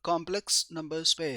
Complex numbers पे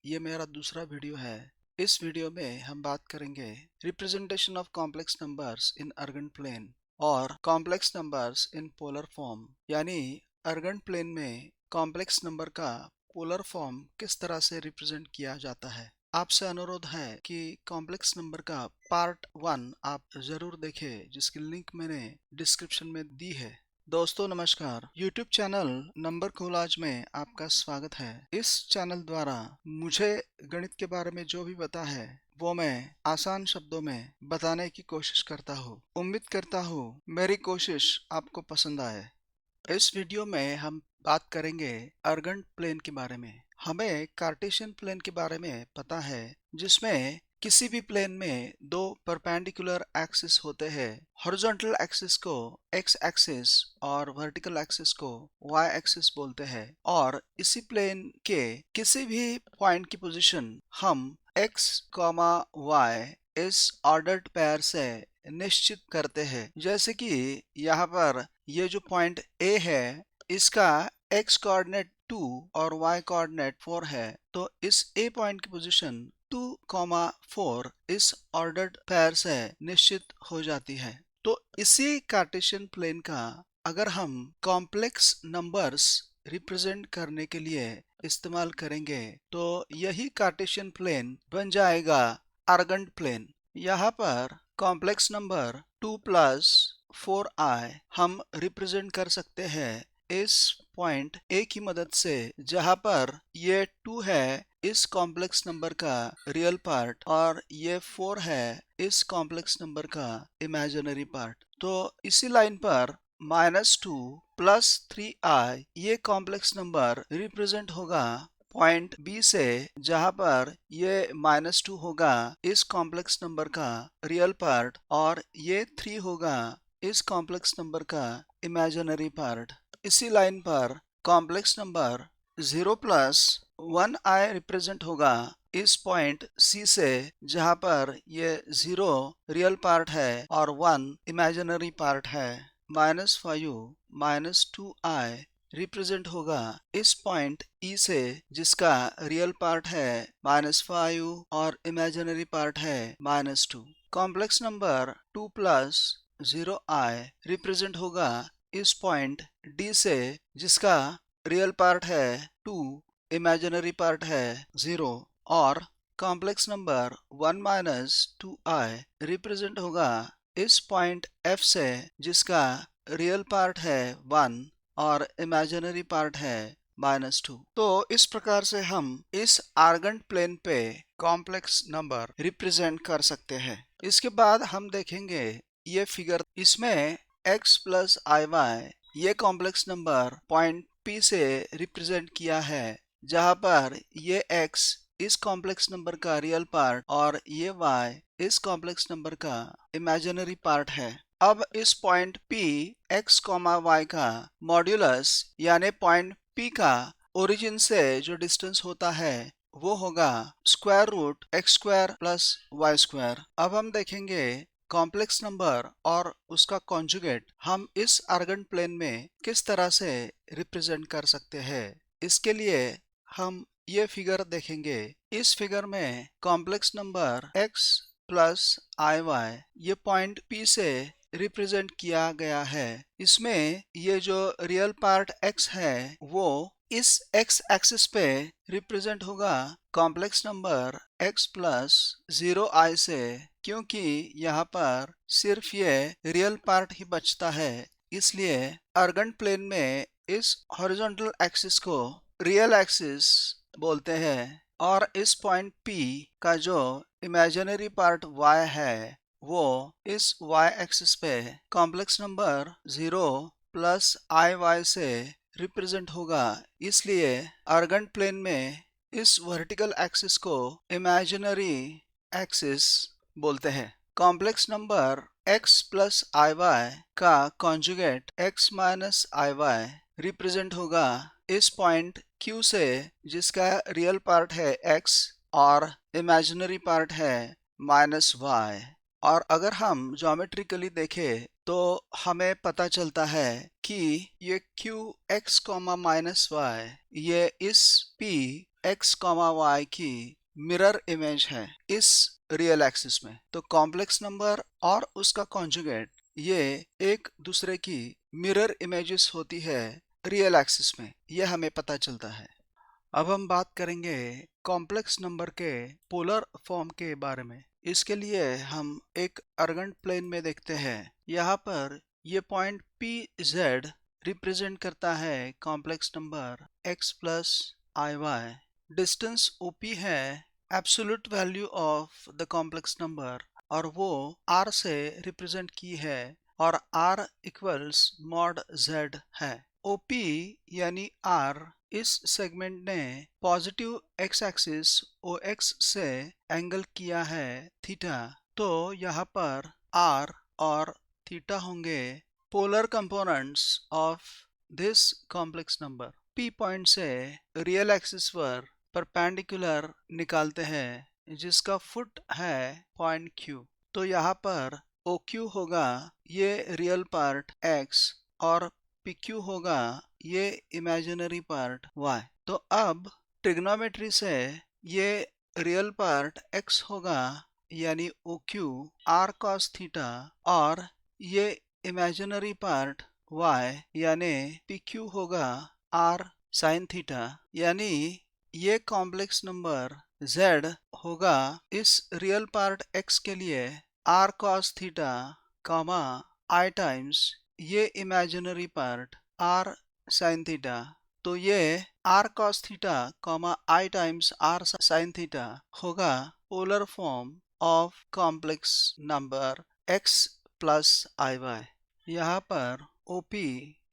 ये मेरा दूसरा वीडियो है। इस वीडियो में हम बात करेंगे representation of complex numbers in Argand plane और complex numbers in polar form, यानी अर्गन प्लेन में कॉम्प्लेक्स नंबर का पोलर फॉर्म किस तरह से रिप्रेजेंट किया जाता है। आपसे अनुरोध है कि कॉम्प्लेक्स नंबर का पार्ट 1 आप जरूर देखें, जिसकी लिंक मैंने डिस्क्रिप्शन में दी है। दोस्तों नमस्कार, YouTube चैनल नंबर कोलाज में आपका स्वागत है। इस चैनल द्वारा मुझे गणित के बारे में जो भी पता है वो मैं आसान शब्दों में बताने की कोशिश करता हूँ। उम्मीद करता हूँ मेरी कोशिश आपको पसंद आए। इस वीडियो में हम बात करेंगे अर्गन प्लेन के बारे में। हमें कार्टेशियन प्लेन के बारे में पता है, जिसमें किसी भी प्लेन में दो परपेंडिकुलर एक्सिस होते हैं। हॉरिजॉन्टल एक्सिस को एक्स एक्सिस और वर्टिकल एक्सिस को वाई एक्सिस बोलते हैं, और इसी प्लेन के किसी भी पॉइंट की पोजीशन हम x, y इस ऑर्डर्ड पेयर से निश्चित करते हैं। जैसे कि यहाँ पर ये जो पॉइंट A है, इसका x कोऑर्डिनेट 2 और y कोऑर्डिनेट 4 है, तो इस A पॉइंट की पोजीशन 2, 4 इस ऑर्डर्ड पेयर से निश्चित हो जाती है। तो इसी कार्टेशियन प्लेन का अगर हम कॉम्प्लेक्स नंबर्स रिप्रेजेंट करने के लिए इस्तेमाल करेंगे तो यही कार्टेशियन प्लेन बन जाएगा अर्गन प्लेन। यहाँ पर कॉम्प्लेक्स नंबर 2 + 4i हम रिप्रेजेंट कर सकते हैं इस पॉइंट A की मदद से, जहाँ पर ये 2 है इस कॉम्प्लेक्स नंबर का रियल पार्ट और ये 4 है इस कॉम्प्लेक्स नंबर का इमेजिनरी पार्ट। तो इसी लाइन पर -2 + 3i ये कॉम्प्लेक्स नंबर रिप्रेजेंट होगा पॉइंट B से, जहाँ पर ये -2 होगा इस कॉम्प्लेक्स नंबर का रियल पार्ट और ये 3 होगा इस कॉम्प्लेक्स नंबर का इमेजिनरी पार्ट। इसी लाइन पर कॉम्प्लेक्स नंबर 0 + 1i रिप्रेजेंट होगा इस पॉइंट C से, जहाँ पर ये 0 रियल पार्ट है और 1 इमेजिनरी पार्ट है। -5 - 2i रिप्रेजेंट होगा इस पॉइंट E से, जिसका रियल पार्ट है -5 और इमेजिनरी पार्ट है -2। कॉम्प्लेक्स नंबर 2 + 0i रिप्रेजेंट होगा इस पॉइंट D से, जिसका रियल पार्ट है 2, इमेजिनरी पार्ट है 0, और कॉम्प्लेक्स नंबर 1 - 2i रिप्रेजेंट होगा इस पॉइंट F से, जिसका रियल पार्ट है 1 और इमेजिनरी पार्ट है -2। तो इस प्रकार से हम इस अर्गन प्लेन पे कॉम्प्लेक्स नंबर रिप्रेजेंट कर सकते हैं। इसके बाद हम देखेंगे ये फिगर, इसमें x + iy ये कॉम्प्लेक्स नंबर पॉइंट P से रिप्रेजेंट किया है, जहाँ पर ये x इस कॉम्प्लेक्स नंबर का रियल पार्ट और ये y इस कॉम्प्लेक्स नंबर का इमेजिनरी पार्ट है। अब इस पॉइंट P x, y का मॉड्यूलस, यानी पॉइंट P का ओरिजिन से जो डिस्टेंस होता है वो होगा √x² + y²। अब हम देखेंगे कॉम्प्लेक्स नंबर और उसका कॉन्जुगेट हम इस अर्गन प्लेन में किस तरह से रिप्रेजेंट कर सकते हैं। इसके लिए हम ये फिगर देखेंगे। इस फिगर में कॉम्प्लेक्स नंबर x + iy ये पॉइंट P से रिप्रेजेंट किया गया है। इसमें ये जो रियल पार्ट x है वो इस x एक्सिस पे रिप्रेजेंट होगा कॉम्प्लेक्स नंबर x + 0i से, क्योंकि यहाँ पर सिर्फ ये रियल पार्ट ही बचता है। इसलिए अर्गन प्लेन में इस हॉरिजॉन्टल एक्सिस को रियल एक्सिस बोलते हैं, और इस पॉइंट P का जो इमेजिनरी पार्ट y है वो इस y एक्सिस पे कॉम्प्लेक्स नंबर 0 + iy से रिप्रेजेंट होगा। इसलिए अर्गन प्लेन में इस वर्टिकल एक्सिस को इमेजिनरी एक्सिस बोलते हैं। कॉम्प्लेक्स नंबर x + iy का कॉन्जुगेट x - iy रिप्रेजेंट होगा इस पॉइंट Q से, जिसका रियल पार्ट है x और इमेजिनरी पार्ट है -y। और अगर हम ज्योमेट्रिकली देखें तो हमें पता चलता है कि ये Q X comma minus Y ये इस पी एक्स कॉमा वाई की मिरर इमेज है इस रियल एक्सिस में। तो कॉम्प्लेक्स नंबर और उसका कॉन्जुगेट ये एक दूसरे की मिरर इमेजेस होती है रियल एक्सिस में, यह हमें पता चलता है। अब हम बात करेंगे कॉम्प्लेक्स नंबर के पोलर फॉर्म के बारे में। इसके लिए हम एक अर्गेंट प्लेन में देखते हैं। यहाँ पर ये पॉइंट पी जेड रिप्रेजेंट करता है complex number x plus i Y. Distance OP है absolute value of the complex number और वो r से रिप्रेजेंट की है और r इक्वल्स मॉड z है। OP यानी r इस सेगमेंट ने पॉजिटिव x एक्सिस OX से एंगल किया है थीटा। तो यहाँ पर r और थीटा होंगे polar components of this complex number. P point से रियल एक्सिस पर परपेंडिकुलर निकालते हैं जिसका फुट है पॉइंट Q। तो यहाँ पर OQ होगा ये रियल पार्ट x और PQ होगा ये इमेजिनरी पार्ट y। तो अब ट्रिग्नोमेट्री से ये रियल पार्ट x होगा यानी OQ r cos थीटा और ये इमेजिनरी पार्ट y यानी PQ होगा r sin थीटा। यानी ये कॉम्प्लेक्स नंबर z होगा इस रियल पार्ट x के लिए r cos theta comma i times ये imaginary part r sin theta. तो ये r cos theta comma i times r sin theta होगा polar form of complex number x plus i y. यहाँ पर OP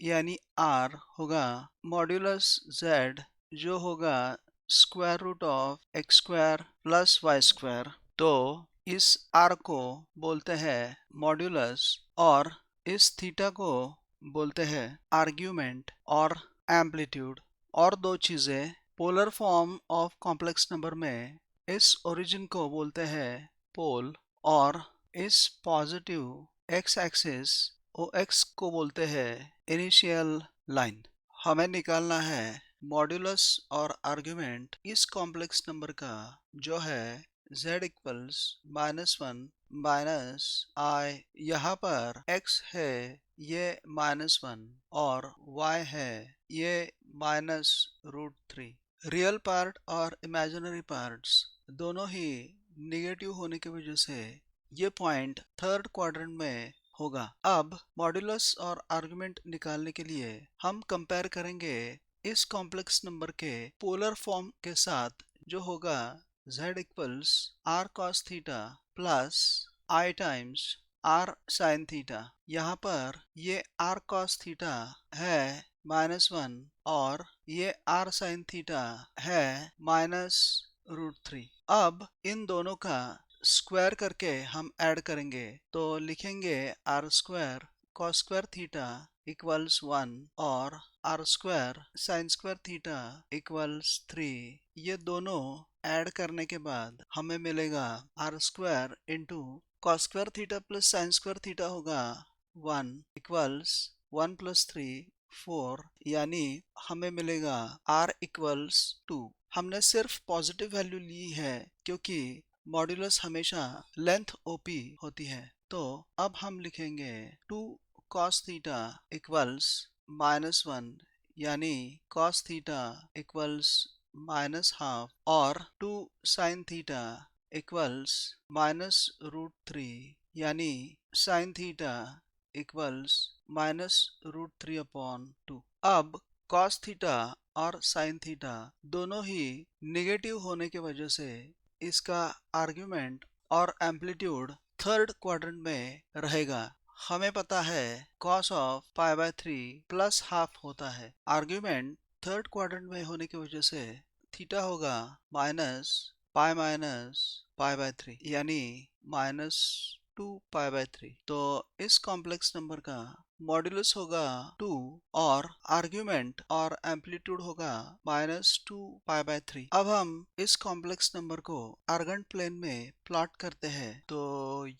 यानी r होगा modulus z जो होगा square root of X square plus Y square. तो इस r को बोलते हैं मॉड्यूलस और इस थीटा को बोलते हैं आर्ग्यूमेंट और एम्पलीट्यूड। और दो चीजें polar form of complex number में इस ओरिजिन को बोलते हैं पोल और इस पॉजिटिव x एक्सिस OX को बोलते हैं इनिशियल लाइन। हमें निकालना है मॉड्यूलस और आर्ग्यूमेंट इस कॉम्प्लेक्स नंबर का जो है z इक्वल्स -1 माइनस i। यहाँ पर x है ये -1 और y है ये -√3। रियल पार्ट और इमेजिनरी पार्ट्स दोनों ही निगेटिव होने की वजह से ये पॉइंट थर्ड क्वाड्रेंट में होगा। अब मॉड्यूलस और आर्गुमेंट निकालने के लिए हम कंपेयर करेंगे इस कॉम्प्लेक्स नंबर के पोलर फॉर्म के साथ जो होगा z equals r cos theta plus i times r sin theta. यहाँ पर ये r cos थीटा है -1 और ये r sin थीटा है -√3। अब इन दोनों का स्क्वायर करके हम ऐड करेंगे तो लिखेंगे r square cos square theta equals 1 और r square sin square theta equals 3। ये दोनों ऐड करने के बाद हमें मिलेगा r square into cos square theta plus sin square theta होगा 1 इक्वल्स 1 प्लस 3 4। यानी हमें मिलेगा r इक्वल्स 2। हमने सिर्फ पॉजिटिव वैल्यू ली है क्योंकि मॉड्यूलस हमेशा लेंथ OP होती है। तो अब हम लिखेंगे 2 cos थीटा इक्वल्स -1 यानी cos थीटा इक्वल्स -हाफ और 2 sin थीटा इक्वल्स -√3 यानी sin थीटा इक्वल्स -√3/2। अब cos थीटा और sin थीटा दोनों ही निगेटिव होने की वजह से इसका आर्ग्यूमेंट और एम्पलीट्यूड थर्ड क्वाड्रेंट में रहेगा। हमें पता है cos ऑफ π/3 प्लस हाफ होता है। आर्ग्यूमेंट थर्ड क्वाड्रेंट में होने की वजह से थीटा होगा -π/3 यानी -2π/3। तो इस कॉम्प्लेक्स नंबर का मॉड्यूलस होगा 2 और आर्ग्यूमेंट और एम्पलीट्यूड होगा -2π/3। अब हम इस कॉम्प्लेक्स नंबर को आर्गन प्लेन में प्लॉट करते हैं। तो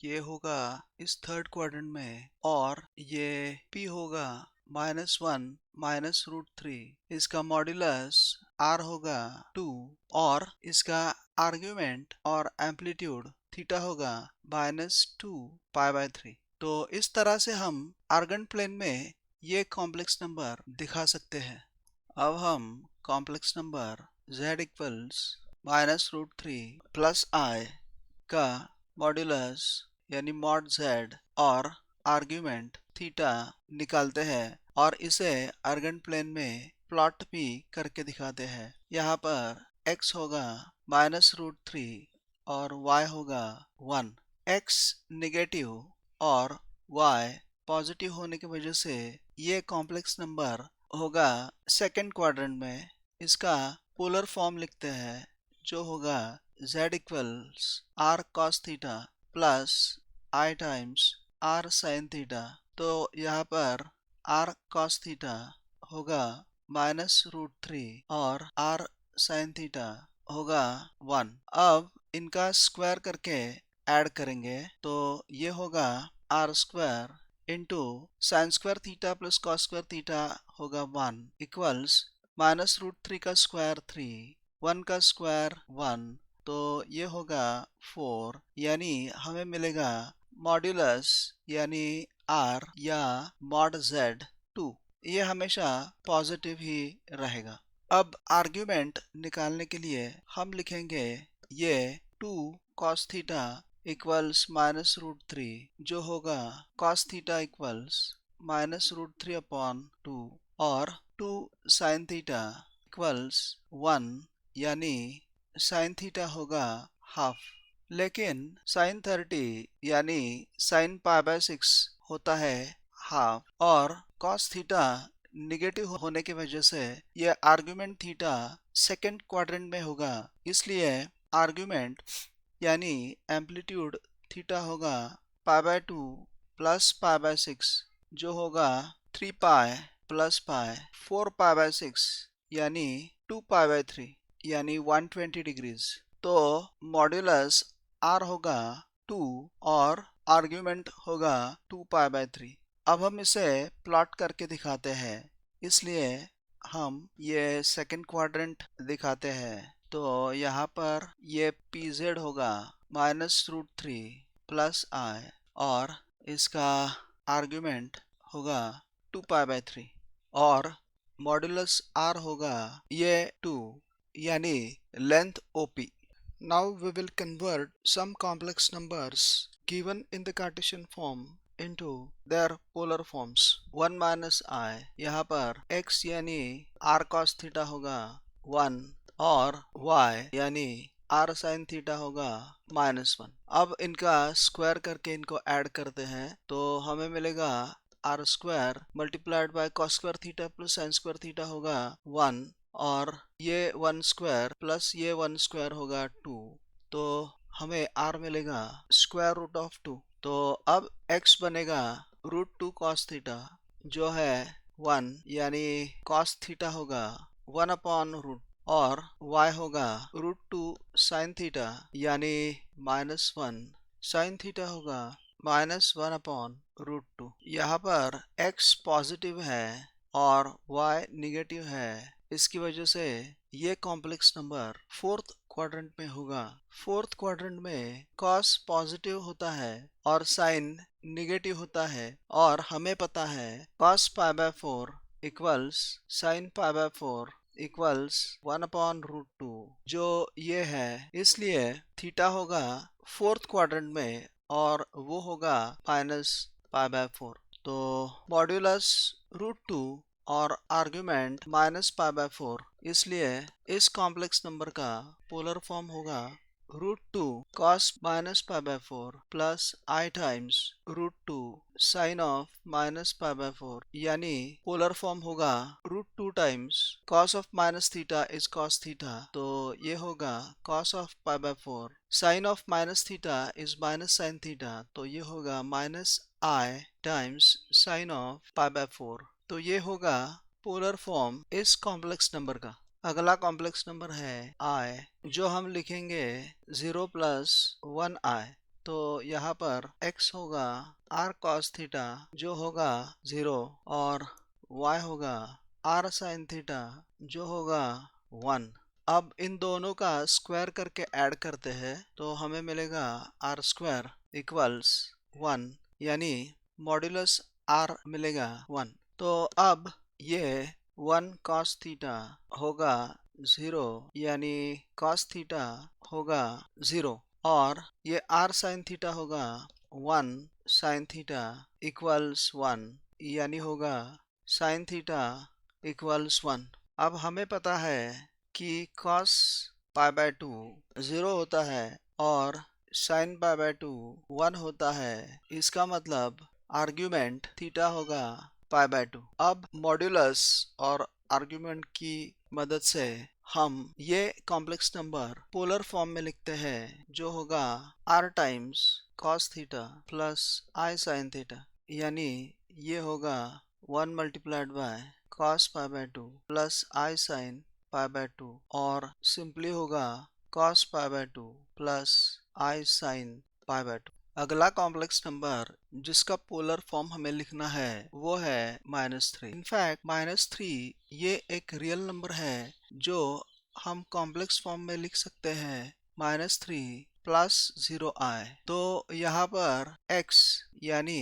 ये होगा इस थर्ड क्वाड्रेंट में और ये p होगा -1 -√3। इसका मॉड्यूलस r होगा 2 और इसका आर्ग्यूमेंट और एम्पलीट्यूड थीटा होगा -2π/3। तो इस तरह से हम आर्गन प्लेन में ये कॉम्प्लेक्स नंबर दिखा सकते हैं। अब हम complex number z equals -√3 plus i का मॉड्यूलस यानी मॉड z और आर्ग्यूमेंट थीटा निकालते हैं और इसे आर्गन प्लेन में प्लॉट भी करके दिखाते हैं। यहाँ पर x होगा -√3 और y होगा 1। x नेगेटिव और y पॉजिटिव होने की वजह से ये कॉम्प्लेक्स नंबर होगा सेकंड क्वाड्रेंट में। इसका पोलर फॉर्म लिखते हैं जो होगा z equals r cos theta plus i times r sin theta. तो यहाँ पर r cos थीटा होगा -√3 और r sin थीटा होगा 1। अब इनका स्क्वायर करके ऐड करेंगे तो ये होगा r square into sine square theta plus cos square theta होगा 1 इक्वल्स -√3 का स्क्वायर 3, 1 का स्क्वायर 1, तो ये होगा 4। यानी हमें मिलेगा मॉड्यूलस यानी r या मॉड z 2। ये हमेशा पॉजिटिव ही रहेगा। अब आर्ग्यूमेंट निकालने के लिए हम लिखेंगे ये 2 cos थीटा इक्वल्स -√3 जो होगा cos थीटा इक्वल्स -√3/2 और 2 sin थीटा इक्वल्स 1 यानी sin थीटा होगा हाफ। लेकिन sin 30 यानी sin π/6 होता है हाफ और cos थीटा निगेटिव होने की वजह से यह आर्ग्यूमेंट थीटा सेकंड क्वाड्रेंट में होगा। इसलिए आर्ग्यूमेंट यानी एम्पलीट्यूड थीटा होगा π/2 प्लस π/6 जो होगा 3π प्लस π 4π/6 यानी 2π/3 यानी 120 डिग्रीज। तो मॉड्यूलस r होगा 2 और आर्ग्यूमेंट होगा 2π/3। अब हम इसे प्लॉट करके दिखाते हैं, इसलिए हम ये सेकंड क्वाड्रेंट दिखाते हैं। तो यहाँ पर ये pz होगा -√3 प्लस i और इसका आर्ग्यूमेंट होगा 2π/3 और मॉड्यूलस r होगा ये 2 यानी length OP। Now we will convert some complex numbers given in the Cartesian form into their polar forms। 1 minus i, यहाँ पर x यानी r cos थीटा होगा 1 और y यानी r sin थीटा होगा -1। अब इनका स्क्वायर करके इनको ऐड करते हैं तो हमें मिलेगा r square multiplied by cos square theta plus sin square theta होगा 1 और ये 1 स्क्वायर प्लस ये 1 स्क्वायर होगा 2। तो हमें r मिलेगा स्क्वायर रूट ऑफ 2। तो अब x बनेगा √2 cos थीटा जो है 1 यानी cos थीटा होगा 1/रूट और y होगा √2 sin थीटा यानी -1 sin थीटा होगा -1/√2। यहाँ पर x पॉजिटिव है और y निगेटिव है, इसकी वजह से ये कॉम्प्लेक्स नंबर फोर्थ क्वाड्रेंट में होगा। फोर्थ क्वाड्रेंट में cos पॉजिटिव होता है और sin निगेटिव होता है और हमें पता है cos π/4 इक्वल्स sin π/4 इक्वल्स 1/√2 जो ये है। इसलिए थीटा होगा फोर्थ क्वाड्रेंट में और वो होगा -π/4। तो मॉड्यूलस √2 और आर्ग्यूमेंट -π/4, इसलिए इस कॉम्प्लेक्स नंबर का पोलर फॉर्म होगा √2 cos -π/4 plus i times √2 sin of -π/4 यानी पोलर फॉर्म होगा √2 2 times cos of minus theta is cos theta, तो ये होगा cos of pi by 4। Sine of minus theta is minus sine theta, तो ये होगा minus i times sine of pi by 4। तो ये होगा पोलर फॉर्म इस कॉम्प्लेक्स नंबर का। अगला कॉम्प्लेक्स नंबर है i, जो हम लिखेंगे 0 प्लस 1i। तो यहाँ पर x होगा r cos थीटा जो होगा 0 और y होगा r sin थीटा जो होगा 1। अब इन दोनों का स्क्वायर करके ऐड करते हैं तो हमें मिलेगा r स्क्वायर इक्वल्स 1, यानी मॉड्यूलस r मिलेगा 1। तो अब ये 1 cos थीटा होगा 0, यानी cos थीटा होगा 0, और ये r sin थीटा होगा 1 sin थीटा इक्वल्स 1, यानी होगा sin थीटा इक्वल्स 1। अब हमें पता है कि cos पाई बाय 2 0 होता है और sin पाई बाय 2 1 होता है। इसका मतलब आर्ग्यूमेंट थीटा होगा पाई बाय 2। अब मॉड्यूलस और आर्ग्यूमेंट की मदद से हम ये कॉम्प्लेक्स नंबर पोलर फॉर्म में लिखते हैं, जो होगा r times cos theta plus i sin theta, यानी ये होगा 1 multiplied by cos pi by 2 plus i sin pi by 2, और सिंपली होगा cos pi by 2 plus i sin pi by 2। अगला कॉम्प्लेक्स नंबर जिसका पोलर फॉर्म हमें लिखना है वो है -3। इनफैक्ट -3 ये एक रियल नंबर है जो हम कॉम्प्लेक्स फॉर्म में लिख सकते हैं -3 प्लस 0i। तो यहाँ पर x यानी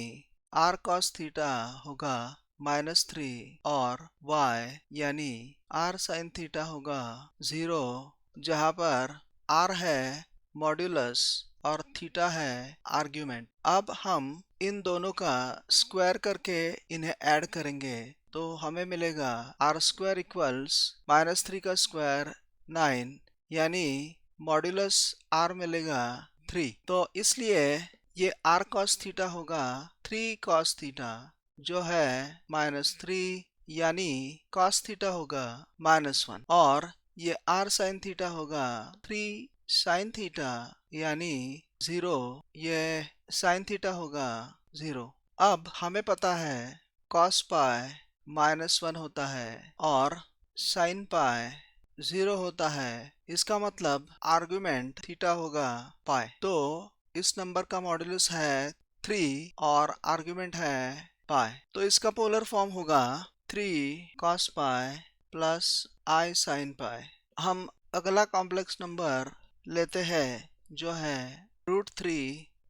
r cos थीटा होगा -3 और y यानी r sin थीटा होगा 0, जहाँ पर r है मॉड्यूलस और थीटा है आर्ग्यूमेंट। अब हम इन दोनों का स्क्वायर करके इन्हें ऐड करेंगे तो हमें मिलेगा r स्क्वायर इक्वल्स -3 का स्क्वायर 9, यानी मॉड्यूलस r मिलेगा 3। तो इसलिए ये r cos थीटा होगा 3 cos थीटा जो है -3, यानी cos थीटा होगा -1, और ये r sin थीटा होगा 3 sin थीटा यानी 0, ये sin थीटा होगा 0। अब हमें पता है cos पाई -1 होता है और sin पाई 0 होता है। इसका मतलब आर्गुमेंट थीटा होगा पाई। तो इस नंबर का मॉड्यूलस है 3 और आर्गुमेंट है पाई, तो इसका पोलर फॉर्म होगा 3 cos pi plus i sin पाई। हम अगला कॉम्प्लेक्स नंबर लेते हैं जो है √3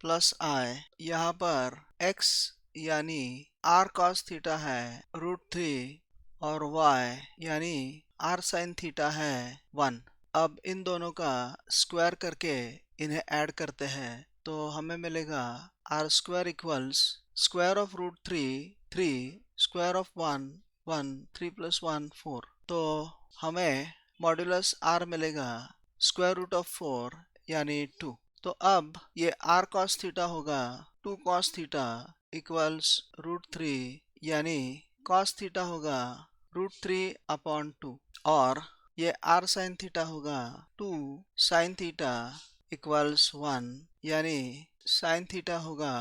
प्लस i। यहाँ पर x यानी r cos थीटा है √3 और y यानी r sin थीटा है 1। अब इन दोनों का स्क्वायर करके इन्हें ऐड करते हैं तो हमें मिलेगा r square equals square of √3 3, square of 1 1, 3 plus 1 4। तो हमें मॉड्यूलस r मिलेगा स्क्वायर रूट ऑफ 4 यानी 2। तो अब ये r cos थीटा होगा 2 cos थीटा इक्वल्स √3, यानी cos थीटा होगा √3 अपॉन 2, और ये r sin थीटा होगा 2 sin थीटा इक्वल्स 1, यानी sin थीटा होगा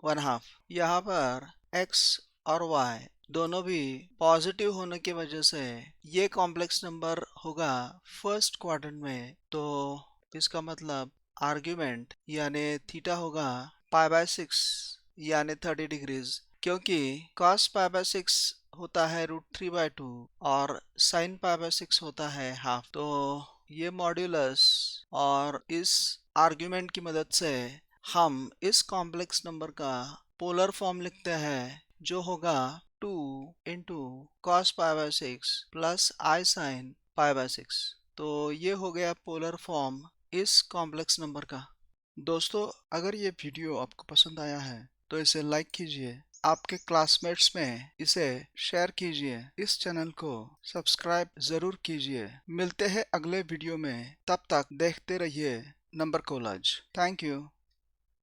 1/2। यहाँ पर x और y दोनों भी पॉजिटिव होने की वजह से ये कॉम्प्लेक्स नंबर होगा फर्स्ट क्वाड्रेंट में। तो इसका मतलब आर्ग्यूमेंट यानी थीटा होगा पाई बाय 6 यानी 30 डिग्रीज, क्योंकि cos पाई बाय 6 होता है √3/2 और sin पाई बाय 6 होता है हाफ। तो ये मॉड्यूलस और इस आर्ग्यूमेंट की मदद से हम इस कॉम्प्लेक्स नंबर का पोलर फॉर्म लिखते हैं, जो होगा 2 into cos pi by 6 plus i sin pi by 6। तो ये हो गया पोलर फॉर्म इस कॉम्प्लेक्स नंबर का। दोस्तों, अगर ये वीडियो आपको पसंद आया है तो इसे लाइक कीजिए, आपके क्लासमेट्स में इसे शेयर कीजिए, इस चैनल को सब्सक्राइब जरूर कीजिए। मिलते हैं अगले वीडियो में, तब तक देखते रहिए नंबर कॉलेज। Thank you.